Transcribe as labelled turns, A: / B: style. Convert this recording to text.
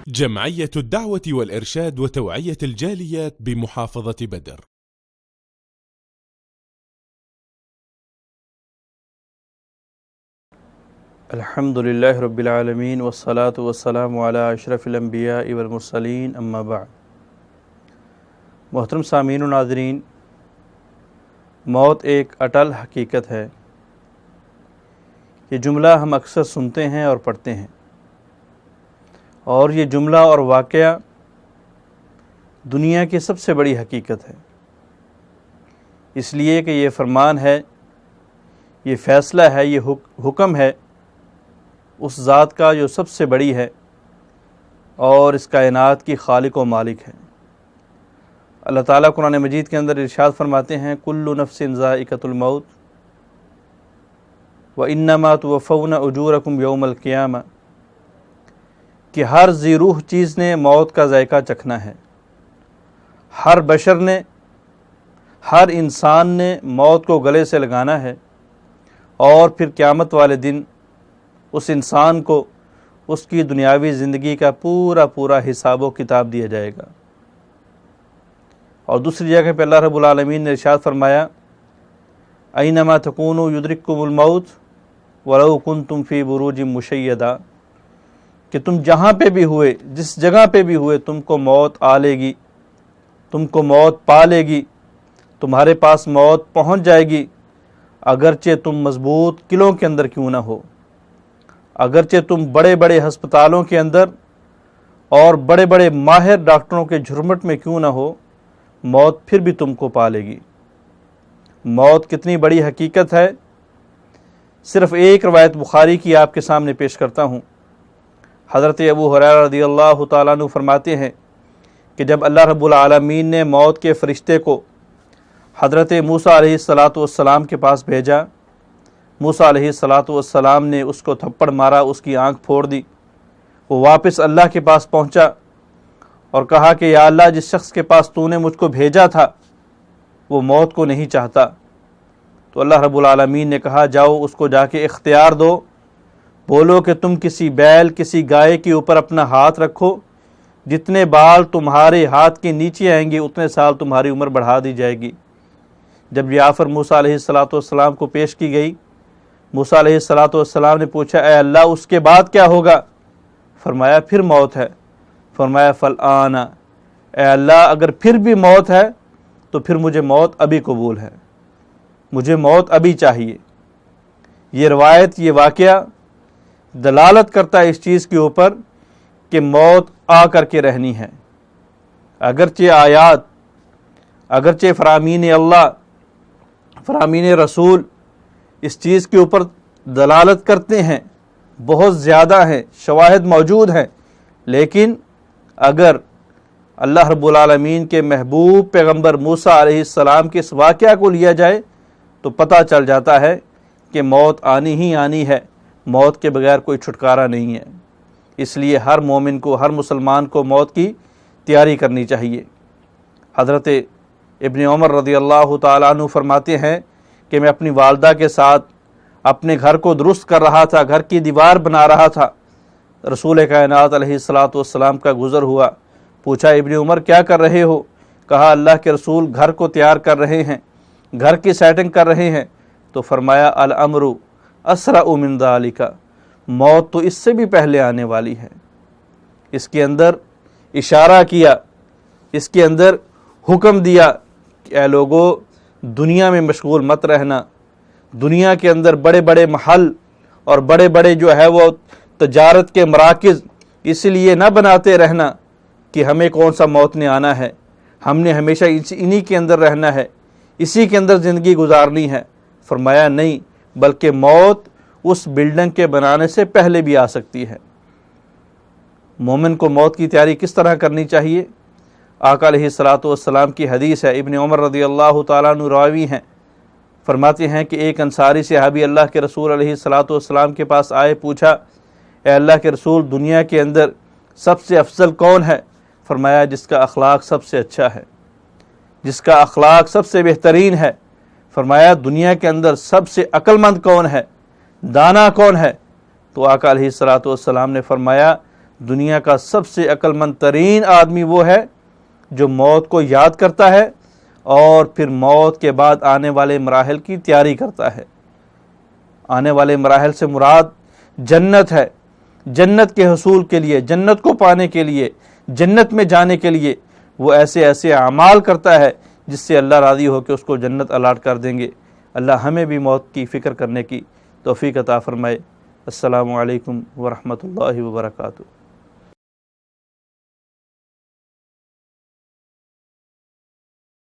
A: جمعية الدعوة والإرشاد وتوعية الجاليات بمحافظة بدر.
B: الحمد للہ رب العالمین والصلاة والسلام علی اشرف الانبیاء والمرسلین اما بعد. محترم سامعین و ناظرین، موت ایک اٹل حقیقت ہے. یہ جملہ ہم اکثر سنتے ہیں اور پڑھتے ہیں، اور یہ جملہ اور واقعہ دنیا کی سب سے بڑی حقیقت ہے، اس لیے کہ یہ فرمان ہے، یہ فیصلہ ہے، یہ حکم ہے اس ذات کا جو سب سے بڑی ہے اور اس کائنات کی خالق و مالک ہے. اللہ تعالیٰ قرآن مجید کے اندر ارشاد فرماتے ہیں، کل نفس ذائقۃ الموت وانما توفون اجورکم یوم القیامہ، کہ ہر ذی روح چیز نے موت کا ذائقہ چکھنا ہے. ہر بشر نے، ہر انسان نے موت کو گلے سے لگانا ہے، اور پھر قیامت والے دن اس انسان کو اس کی دنیاوی زندگی کا پورا حساب و کتاب دیا جائے گا. اور دوسری جگہ پہ اللہ رب العالمین نے ارشاد فرمایا، اینما تکونوا یدرککم الموت ولو کنتم فی بروج مشیدہ، کہ تم جہاں پہ بھی ہوئے، جس جگہ پہ بھی ہوئے، تم کو موت آ لے گی، تم کو موت پا لے گی، تمہارے پاس موت پہنچ جائے گی، اگرچہ تم مضبوط قلعوں کے اندر کیوں نہ ہو، اگرچہ تم بڑے بڑے ہسپتالوں کے اندر اور بڑے بڑے ماہر ڈاکٹروں کے جھرمٹ میں کیوں نہ ہو، موت پھر بھی تم کو پا لے گی. موت کتنی بڑی حقیقت ہے، صرف ایک روایت بخاری کی آپ کے سامنے پیش کرتا ہوں. حضرت ابو ہریرہ رضی اللہ تعالیٰ عنہ فرماتے ہیں کہ جب اللہ رب العالمین نے موت کے فرشتے کو حضرت موسیٰ علیہ السلام کے پاس بھیجا، موسیٰ علیہ السلام نے اس کو تھپڑ مارا، اس کی آنکھ پھوڑ دی. وہ واپس اللہ کے پاس پہنچا اور کہا کہ یا اللہ، جس شخص کے پاس تو نے مجھ کو بھیجا تھا وہ موت کو نہیں چاہتا. تو اللہ رب العالمین نے کہا، جاؤ اس کو جا کے اختیار دو، بولو کہ تم کسی بیل، کسی گائے کے اوپر اپنا ہاتھ رکھو، جتنے بال تمہارے ہاتھ کے نیچے آئیں گے اتنے سال تمہاری عمر بڑھا دی جائے گی. جب یہ آفر موسیٰ علیہ السلام کو پیش کی گئی، موسیٰ علیہ السلام نے پوچھا، اے اللہ اس کے بعد کیا ہوگا؟ فرمایا پھر موت ہے. فرمایا فالآن، اے اللہ اگر پھر بھی موت ہے تو پھر مجھے موت ابھی قبول ہے، مجھے موت ابھی چاہیے. یہ روایت، یہ واقعہ دلالت کرتا ہے اس چیز کے اوپر کہ موت آ کر کے رہنی ہے. اگرچہ آیات، اگرچہ فرامین اللہ، فرامین رسول اس چیز کے اوپر دلالت کرتے ہیں، بہت زیادہ ہیں، شواہد موجود ہیں، لیکن اگر اللہ رب العالمین کے محبوب پیغمبر موسیٰ علیہ السلام کے اس واقعہ کو لیا جائے تو پتہ چل جاتا ہے کہ موت آنی ہی آنی ہے، موت کے بغیر کوئی چھٹکارا نہیں ہے. اس لیے ہر مومن کو، ہر مسلمان کو موت کی تیاری کرنی چاہیے. حضرت ابن عمر رضی اللہ تعالیٰ عنہ فرماتے ہیں کہ میں اپنی والدہ کے ساتھ اپنے گھر کو درست کر رہا تھا، گھر کی دیوار بنا رہا تھا. رسول کائنات علیہ السلام کا گزر ہوا. پوچھا، ابن عمر کیا کر رہے ہو؟ کہا، اللہ کے رسول گھر کو تیار کر رہے ہیں، گھر کی سیٹنگ کر رہے ہیں. تو فرمایا، الامر اسرع من ذالک، موت تو اس سے بھی پہلے آنے والی ہے. اس کے اندر اشارہ کیا، اس کے اندر حکم دیا کہ اے لوگو، دنیا میں مشغول مت رہنا، دنیا کے اندر بڑے بڑے محل اور بڑے بڑے جو ہے وہ تجارت کے مراکز اس لیے نہ بناتے رہنا کہ ہمیں کون سا موت نے آنا ہے، ہم نے ہمیشہ انہی کے اندر رہنا ہے، اسی کے اندر زندگی گزارنی ہے. فرمایا نہیں، بلکہ موت اس بلڈنگ کے بنانے سے پہلے بھی آ سکتی ہے. مومن کو موت کی تیاری کس طرح کرنی چاہیے؟ آقا علیہ السلام کی حدیث ہے، ابن عمر رضی اللہ تعالیٰ عنہ راوی ہیں، فرماتے ہیں کہ ایک انصاری صحابی اللہ کے رسول علیہ السلام کے پاس آئے، پوچھا، اے اللہ کے رسول، دنیا کے اندر سب سے افضل کون ہے؟ فرمایا، جس کا اخلاق سب سے اچھا ہے، جس کا اخلاق سب سے بہترین ہے. فرمایا، دنیا کے اندر سب سے عقل مند کون ہے، دانا کون ہے؟ تو آقا علیہ السلام نے فرمایا، دنیا کا سب سے عقل مند ترین آدمی وہ ہے جو موت کو یاد کرتا ہے اور پھر موت کے بعد آنے والے مراحل کی تیاری کرتا ہے۔ آنے والے مراحل سے مراد جنت ہے۔ جنت کے حصول کے لیے، جنت کو پانے کے لیے، جنت میں جانے کے لیے وہ ایسے ایسے اعمال کرتا ہے جس سے اللہ راضی ہو کے اس کو جنت الاٹ کر دیں گے۔ اللہ ہمیں بھی موت کی فکر کرنے کی توفیق عطا فرمائے۔ السلام علیکم ورحمۃ اللہ وبرکاتہ۔